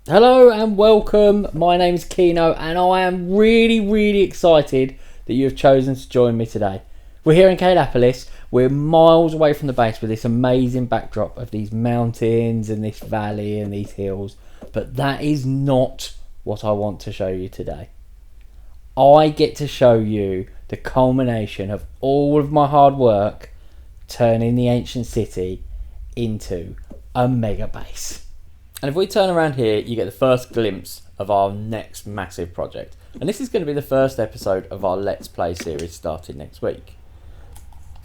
Hello and welcome. My name is Kino and I am really excited that you have chosen to join me today. We're here in Cailapolis. We're miles away from the base with this amazing backdrop of these mountains and this valley and these hills. But that is not what I want to show you today. I get to show you the culmination of all of my hard work turning the ancient city into a mega base. And if we turn around here, you get the first glimpse of our next massive project. And this is going to be the first episode of our Let's Play series starting next week.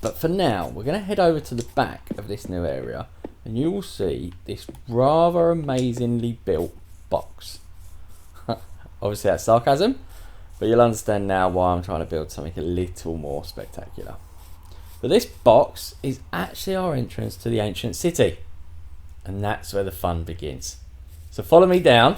But for now, we're going to head over to the back of this new area and you will see this rather amazingly built box. Obviously that's sarcasm, but you'll understand now why I'm trying to build something a little more spectacular. But this box is actually our entrance to the ancient city. And that's where the fun begins. So follow me down.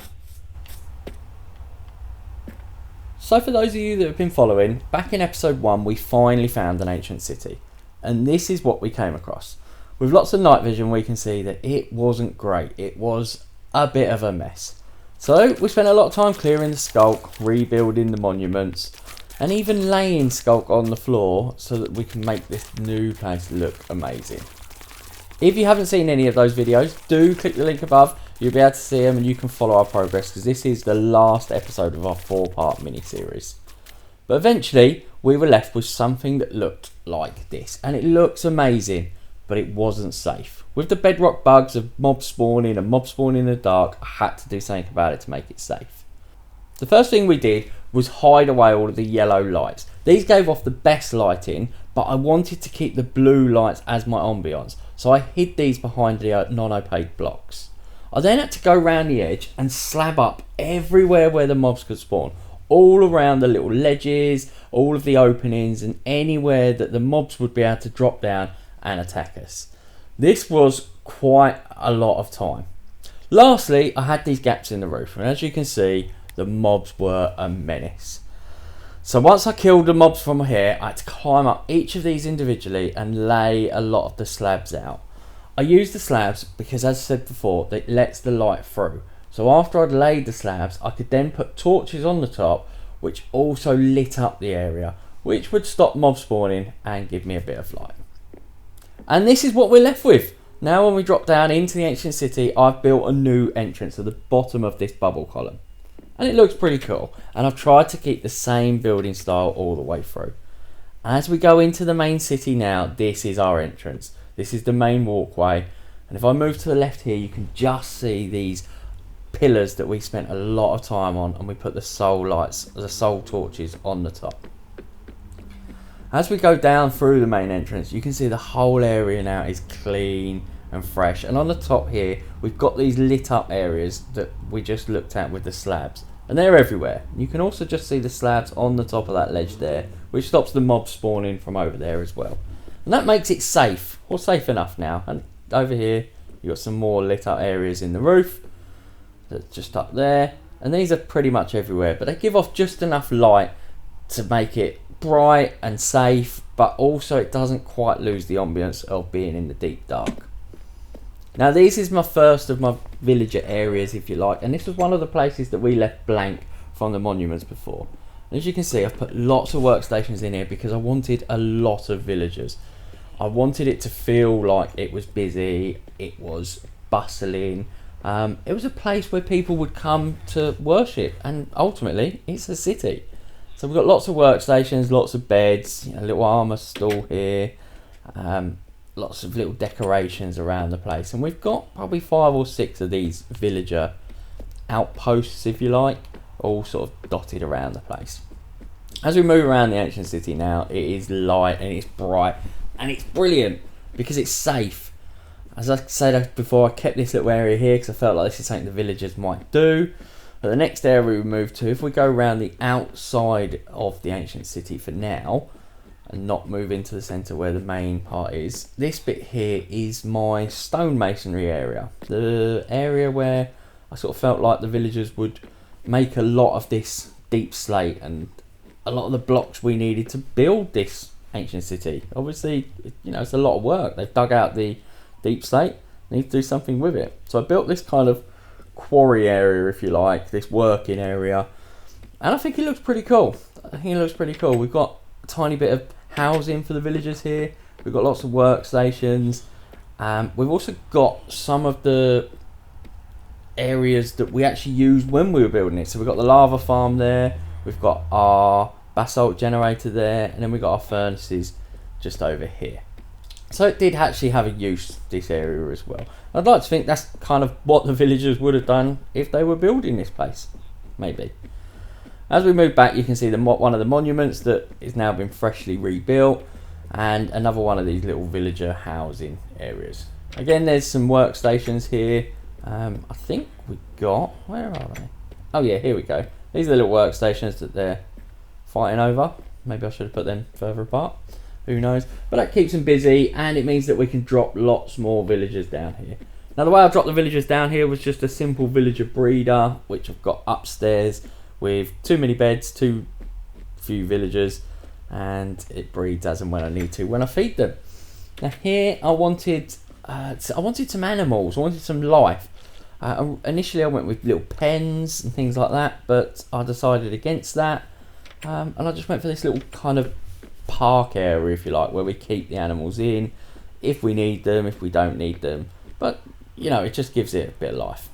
So for those of you that have been following, back in episode 1 we finally found an ancient city. And this is what we came across. With lots of night vision we can see that it wasn't great. It was a bit of a mess. So we spent a lot of time clearing the skulk, rebuilding the monuments, and even laying skulk on the floor so that we can make this new place look amazing. If you haven't seen any of those videos, do click the link above. You'll be able to see them and you can follow our progress because this is the last episode of our 4-part mini-series. But eventually, we were left with something that looked like this. And it looks amazing, but it wasn't safe. With the bedrock bugs of mob spawning and mob spawning in the dark, I had to do something about it to make it safe. The first thing we did was hide away all of the yellow lights. These gave off the best lighting, but I wanted to keep the blue lights as my ambience. So I hid these behind the non-opaque blocks. I then had to go around the edge and slab up everywhere where the mobs could spawn. All around the little ledges, all of the openings and anywhere that the mobs would be able to drop down and attack us. This was quite a lot of time. Lastly, I had these gaps in the roof and as you can see, the mobs were a menace. So once I killed the mobs from here, I had to climb up each of these individually and lay a lot of the slabs out. I used the slabs because, as I said before, it lets the light through. So after I'd laid the slabs, I could then put torches on the top, which also lit up the area, which would stop mob spawning and give me a bit of light. And this is what we're left with. Now when we drop down into the ancient city, I've built a new entrance at the bottom of this bubble column. And it looks pretty cool, and I've tried to keep the same building style all the way through. As we go into the main city now, this is our entrance. This is the main walkway, and if I move to the left here, you can just see these pillars that we spent a lot of time on, and we put the soul lights, the soul torches on the top. As we go down through the main entrance, you can see the whole area now is clean and fresh, and on the top here we've got these lit up areas that we just looked at with the slabs, and they're everywhere. You can also just see the slabs on the top of that ledge there, which stops the mob spawning from over there as well, and that makes it safe, or safe enough now. And over here you've got some more lit up areas in the roof that's just up there, and these are pretty much everywhere, but they give off just enough light to make it bright and safe, but also it doesn't quite lose the ambience of being in the deep dark. Now this is my first of my villager areas, if you like, and this was one of the places that we left blank from the monuments before. And as you can see, I've put lots of workstations in here because I wanted a lot of villagers. I wanted it to feel like it was busy, it was bustling, it was a place where people would come to worship, and ultimately it's a city. So we've got lots of workstations, lots of beds, a little armour stall here, lots of little decorations around the place, and we've got probably 5 or 6 of these villager outposts, if you like, all sort of dotted around the place. As we move around the ancient city now, it is light and it's bright and it's brilliant because it's safe. As I said before, I kept this little area here because I felt like this is something the villagers might do. But the next area we move to, if we go around the outside of the ancient city for now, and not move into the centre where the main part is, this bit here is my stonemasonry area. The area where I sort of felt like the villagers would make a lot of this deep slate and a lot of the blocks we needed to build this ancient city. Obviously, you know, it's a lot of work. They've dug out the deep slate, need to do something with it. So I built this kind of quarry area, if you like, this working area. And I think it looks pretty cool. We've got a tiny bit of housing for the villagers here. We've got lots of workstations. We've also got some of the areas that we actually used when we were building it. So we've got the lava farm there. We've got our basalt generator there. And then we've got our furnaces just over here. So it did actually have a use, this area as well. I'd like to think that's kind of what the villagers would have done if they were building this place. Maybe. As we move back, you can see one of the monuments that is now been freshly rebuilt, and another one of these little villager housing areas. Again, there's some workstations here. I think we got, where are they? Oh yeah, here we go. These are the little workstations that they're fighting over. Maybe I should have put them further apart. Who knows? But that keeps them busy, and it means that we can drop lots more villagers down here. Now, the way I dropped the villagers down here was just a simple villager breeder, which I've got upstairs with too many beds, too few villagers, and it breeds as and when I need to when I feed them. Now here I wanted some animals. I wanted some life. Initially I went with little pens and things like that, but I decided against that, and I just went for this little kind of park area, if you like, where we keep the animals in if we need them, if we don't need them, but you know, it just gives it a bit of life.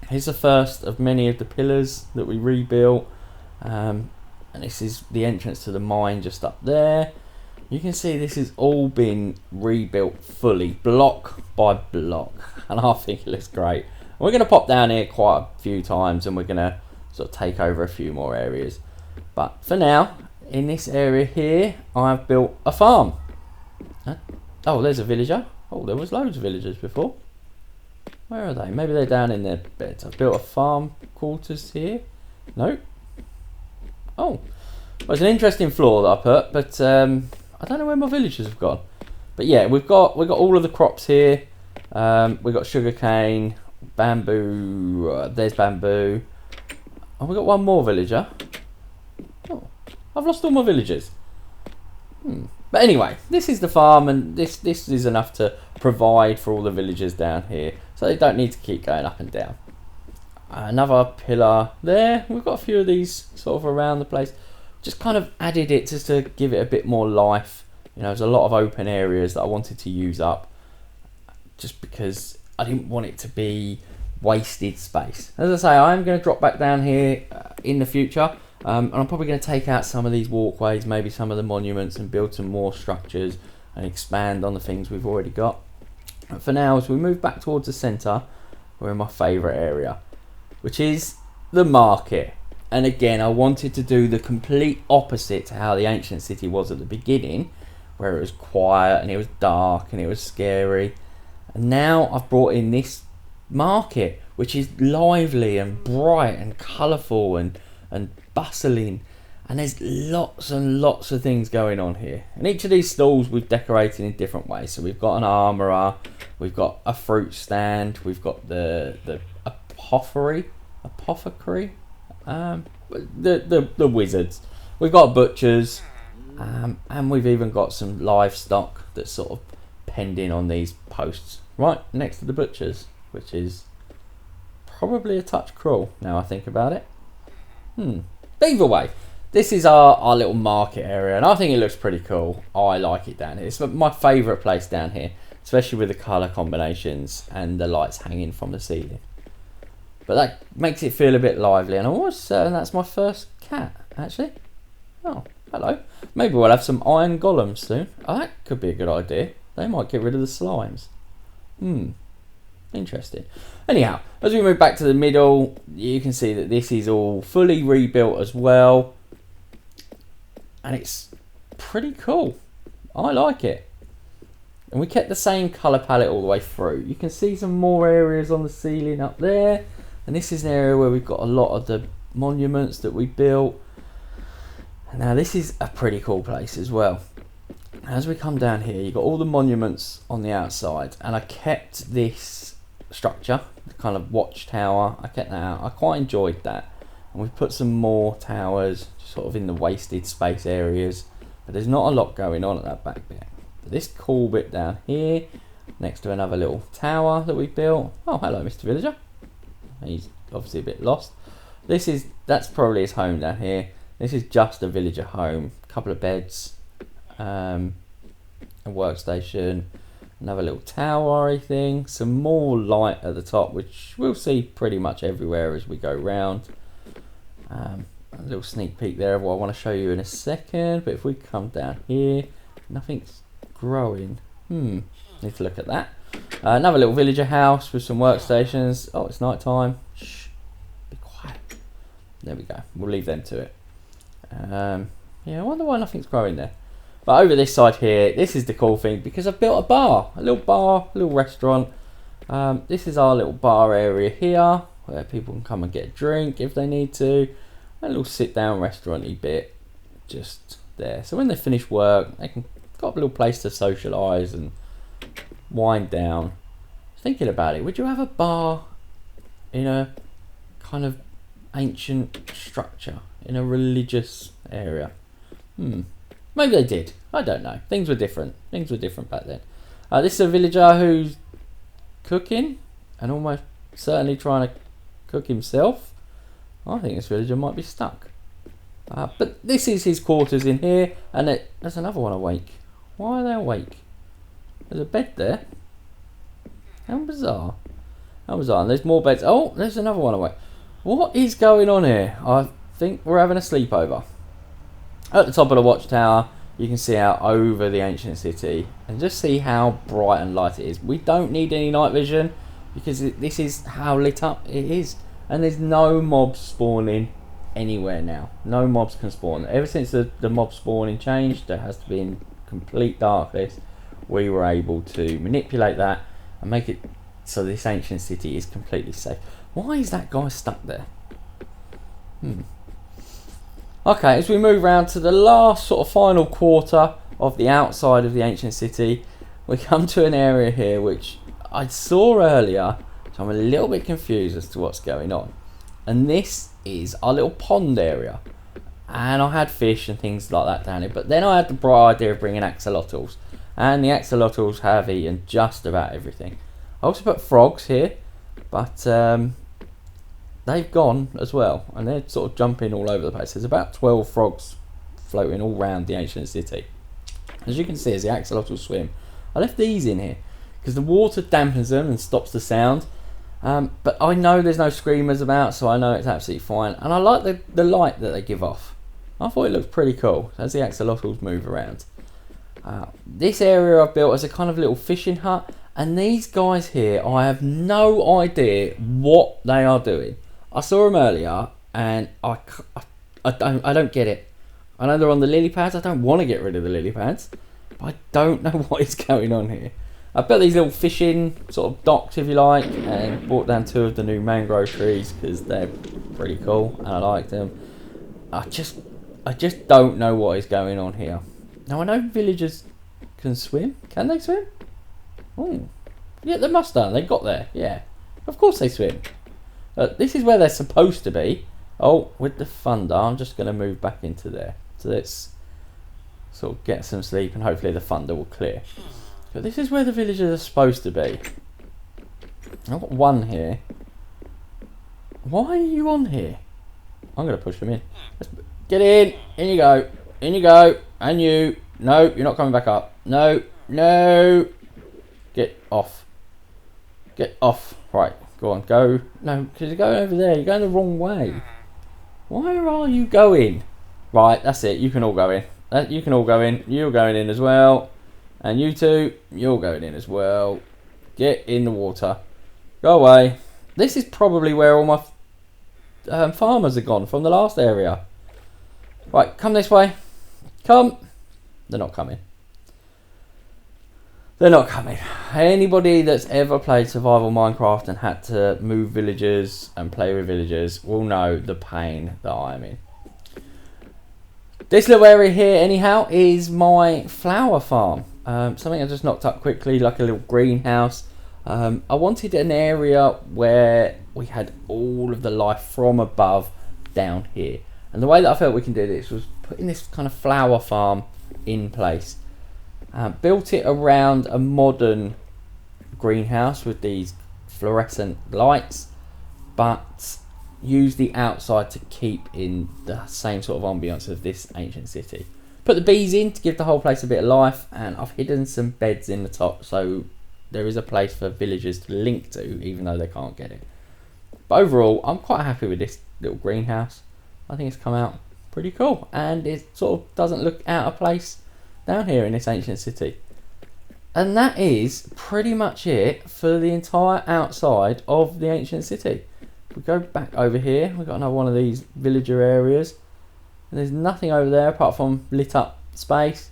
Here's the first of many of the pillars that we rebuilt, and this is the entrance to the mine just up there. You can see this has all been rebuilt fully, block by block, and I think it looks great. We're going to pop down here quite a few times, and we're going to sort of take over a few more areas, but for now, in this area here, I've built a farm. Oh, there's a villager. Oh, there was loads of villagers before. Where are they? Maybe they're down in their beds. I've built a farm quarters here. Nope. Oh, well, it's an interesting floor that I put, but I don't know where my villagers have gone. But yeah, we've got all of the crops here. We've got sugarcane, bamboo. There's bamboo. Oh, we've got one more villager. Oh, I've lost all my villagers. But anyway, this is the farm, and this is enough to provide for all the villagers down here, so they don't need to keep going up and down. Another pillar there. We've got a few of these sort of around the place. Just kind of added it just to give it a bit more life. You know, there's a lot of open areas that I wanted to use up, just because I didn't want it to be wasted space. As I say, I'm going to drop back down here in the future. And I'm probably going to take out some of these walkways, maybe some of the monuments, and build some more structures and expand on the things we've already got. But for now, as we move back towards the centre, we're in my favourite area, which is the market. And again, I wanted to do the complete opposite to how the ancient city was at the beginning, where it was quiet and it was dark and it was scary. And now I've brought in this market, which is lively and bright and colourful and bustling, and there's lots and lots of things going on here. And each of these stalls we've decorated in different ways. So we've got an armourer, we've got a fruit stand, we've got the apothecary, the wizards. We've got butchers, and we've even got some livestock that's sort of penned in on these posts right next to the butchers, which is probably a touch cruel now I think about it. But either way, this is our little market area, and I think it looks pretty cool. I like it down here. It's my favourite place down here, especially with the colour combinations and the lights hanging from the ceiling. But that makes it feel a bit lively, and I was certain that's my first cat, actually. Oh, hello. Maybe we'll have some iron golems soon. Oh, that could be a good idea. They might get rid of the slimes. Interesting. Anyhow, as we move back to the middle, you can see that this is all fully rebuilt as well, and it's pretty cool. I like it. And we kept the same colour palette all the way through. You can see some more areas on the ceiling up there, and this is an area where we've got a lot of the monuments that we built. Now this is a pretty cool place as well. As we come down here, you've got all the monuments on the outside, and I kept this structure, the kind of watchtower, I kept that out. I quite enjoyed that, and we've put some more towers sort of in the wasted space areas, but there's not a lot going on at that back bit. But this cool bit down here next to another little tower that we built. Oh, hello Mr. Villager. He's obviously a bit lost. That's probably his home down here. This is just a villager home. A couple of beds, a workstation, another little tower thing, some more light at the top, which we'll see pretty much everywhere as we go round. A little sneak peek there of what I want to show you in a second, but if we come down here, nothing's growing. Need to look at that. Another little villager house with some workstations. Oh, it's night time. Shh, be quiet. There we go. We'll leave them to it. Yeah, I wonder why nothing's growing there. But over this side here, this is the cool thing, because I've built a little restaurant. This is our little bar area here, where people can come and get a drink if they need to. A little sit down restaurant-y bit just there. So when they finish work, they can got a little place to socialise and wind down. Thinking about it, would you have a bar in a kind of ancient structure, in a religious area? Maybe they did. I don't know. Things were different. Things were different back then. This is a villager who's cooking and almost certainly trying to cook himself. I think this villager might be stuck. But this is his quarters in here, and there's another one awake. Why are they awake? There's a bed there. How bizarre. How bizarre. And there's more beds. Oh, there's another one awake. What is going on here? I think we're having a sleepover. At the top of the watchtower, you can see out over the ancient city and just see how bright and light it is. We don't need any night vision because this is how lit up it is. And there's no mobs spawning anywhere now. No mobs can spawn. Ever since the mob spawning changed, there has to be in complete darkness. We were able to manipulate that and make it so this ancient city is completely safe. Why is that guy stuck there? Okay, as we move around to the last sort of final quarter of the outside of the ancient city, we come to an area here which I saw earlier, so I'm a little bit confused as to what's going on. And this is our little pond area. And I had fish and things like that down here, but then I had the bright idea of bringing axolotls. And the axolotls have eaten just about everything. I also put frogs here, but they've gone as well, and they're sort of jumping all over the place. There's about 12 frogs floating all around the ancient city. As you can see, as the axolotls swim, I left these in here because the water dampens them and stops the sound. But I know there's no screamers about, so I know it's absolutely fine. And I like the light that they give off. I thought it looked pretty cool as the axolotls move around. This area I've built as a kind of little fishing hut, and these guys here, I have no idea what they are doing. I saw them earlier, and I don't get it. I know they're on the lily pads. I don't want to get rid of the lily pads, but I don't know what is going on here. I built these little fishing sort of docks, if you like, and brought down 2 of the new mangrove trees because they're pretty cool and I like them. I just don't know what is going on here. Now I know villagers can swim. Can they swim? Oh, yeah, they must have. They got there. Yeah, of course they swim. This is where they're supposed to be. Oh, with the thunder, I'm just going to move back into there. So let's sort of get some sleep and hopefully the thunder will clear. But this is where the villagers are supposed to be. I've got one here. Why are you on here? I'm going to push them in. Get in. In you go. In you go. And you. No, you're not coming back up. No. No. Get off. Get off. Right. Go on. Go. No, because you're going over there. You're going the wrong way. Where are you going? Right. That's it. You can all go in. You can all go in. You're going in as well. And you two, you're going in as well. Get in the water. Go away. This is probably where all my farmers are gone from the last area. Right, come this way. Come. They're not coming. They're not coming. Anybody that's ever played survival Minecraft and had to move villagers and play with villagers will know the pain that I'm in. This little area here, anyhow, is my flower farm. Something I just knocked up quickly, like a little greenhouse. I wanted an area where we had all of the life from above down here. And the way that I felt we can do this was putting this kind of flower farm in place. Built it around a modern greenhouse with these fluorescent lights. but use the outside to keep in the same sort of ambience of this ancient city. Put the bees in to give the whole place a bit of life, and I've hidden some beds in the top so there is a place for villagers to link to even though they can't get it. But overall, I'm quite happy with this little greenhouse. I think it's come out pretty cool, and it sort of doesn't look out of place down here in this ancient city. And that is pretty much it for the entire outside of the ancient city. If we go back over here, we've got another one of these villager areas, and there's nothing over there apart from lit up space,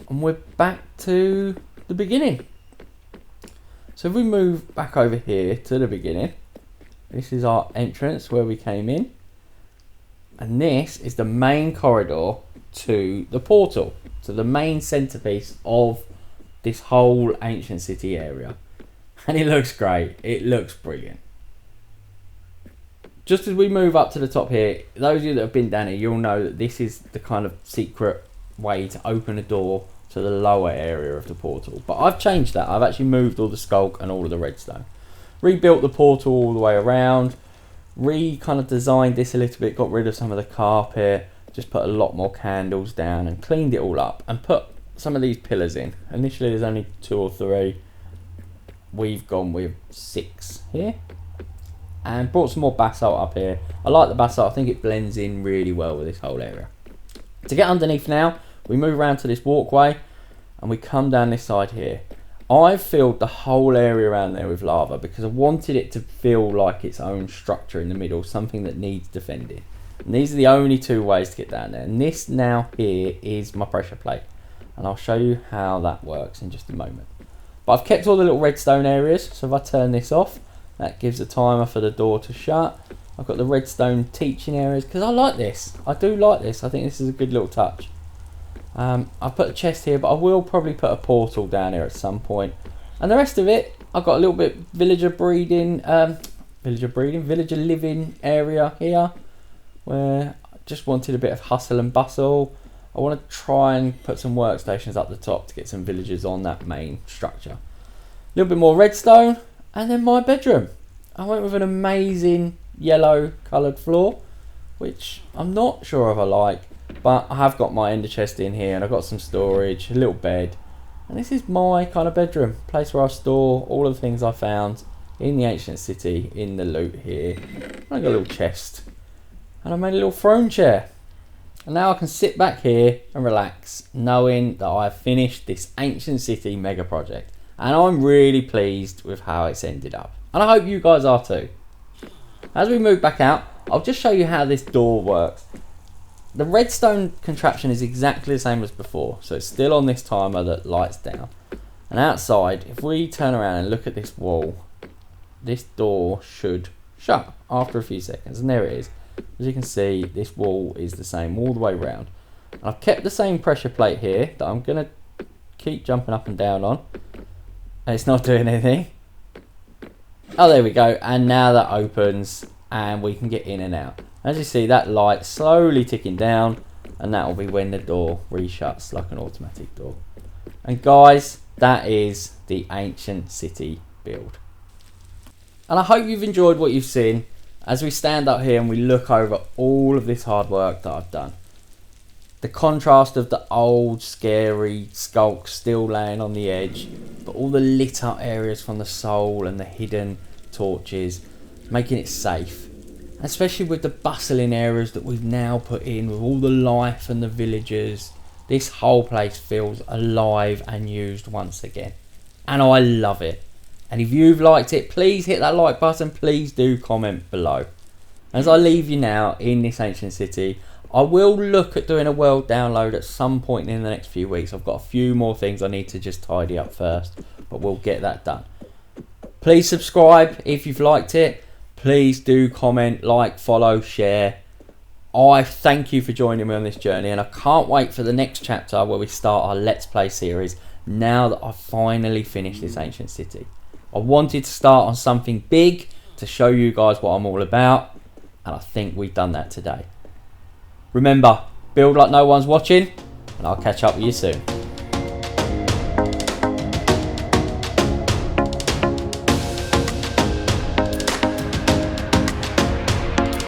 and we're back to the beginning. So if we move back over here to the beginning, this is our entrance where we came in, and this is the main corridor to the portal, to the main centerpiece of this whole ancient city area. And it looks great, it looks brilliant. Just as we move up to the top here, those of you that have been down here, you'll know that this is the kind of secret way to open a door to the lower area of the portal. But I've changed that. I've actually moved all the skulk and all of the redstone. Rebuilt the portal all the way around. Kind of designed this a little bit. Got rid of some of the carpet. Just put a lot more candles down and cleaned it all up. And put some of these pillars in. Initially there's only 2 or 3. We've gone with 6 here. And brought some more basalt up here. I like the basalt. I think it blends in really well with this whole area. To get underneath now, we move around to this walkway and we come down this side here. I've filled the whole area around there with lava because I wanted it to feel like its own structure in the middle, something that needs defending. And these are the only 2 ways to get down there. And this now here is my pressure plate. And I'll show you how that works in just a moment. But I've kept all the little redstone areas, so if I turn this off, that gives a timer for the door to shut. I've got the redstone teaching areas because I like this. I do like this. I think this is a good little touch. I've put a chest here, but I will probably put a portal down here at some point. And the rest of it, I've got a little bit villager living area here, where I just wanted a bit of hustle and bustle. I want to try and put some workstations up the top to get some villagers on that main structure. A little bit more redstone, and then my bedroom. I went with an amazing yellow coloured floor, which I'm not sure if I like. But I have got my ender chest in here and I've got some storage, a little bed. And this is my kind of bedroom, place where I store all of the things I found in the ancient city, in the loot here. I've got a little chest. And I made a little throne chair. And now I can sit back here and relax, knowing that I've finished this ancient city mega project. And I'm really pleased with how it's ended up. And I hope you guys are too. As we move back out, I'll just show you how this door works. The redstone contraption is exactly the same as before, so it's still on this timer that lights down. And outside, if we turn around and look at this wall, this door should shut after a few seconds, and there it is. As you can see, this wall is the same all the way around. And I've kept the same pressure plate here that I'm going to keep jumping up and down on. And it's not doing anything. Oh, there we go. And now that opens and we can get in and out. As you see, that light slowly ticking down, and that will be when the door reshuts like an automatic door. And guys, that is the ancient city build. And I hope you've enjoyed what you've seen as we stand up here and we look over all of this hard work that I've done. The contrast of the old scary skulk still laying on the edge, but all the lit up areas from the soul and the hidden torches, making it safe. Especially with the bustling areas that we've now put in, with all the life and the villagers, this whole place feels alive and used once again. And I love it. And if you've liked it, please hit that like button, please do comment below. As I leave you now in this ancient city, I will look at doing a world download at some point in the next few weeks. I've got a few more things I need to just tidy up first, but we'll get that done. Please subscribe if you've liked it. Please do comment, like, follow, share. I thank you for joining me on this journey, and I can't wait for the next chapter where we start our Let's Play series now that I've finally finished this ancient city. I wanted to start on something big to show you guys what I'm all about, and I think we've done that today. Remember, build like no one's watching, and I'll catch up with you soon.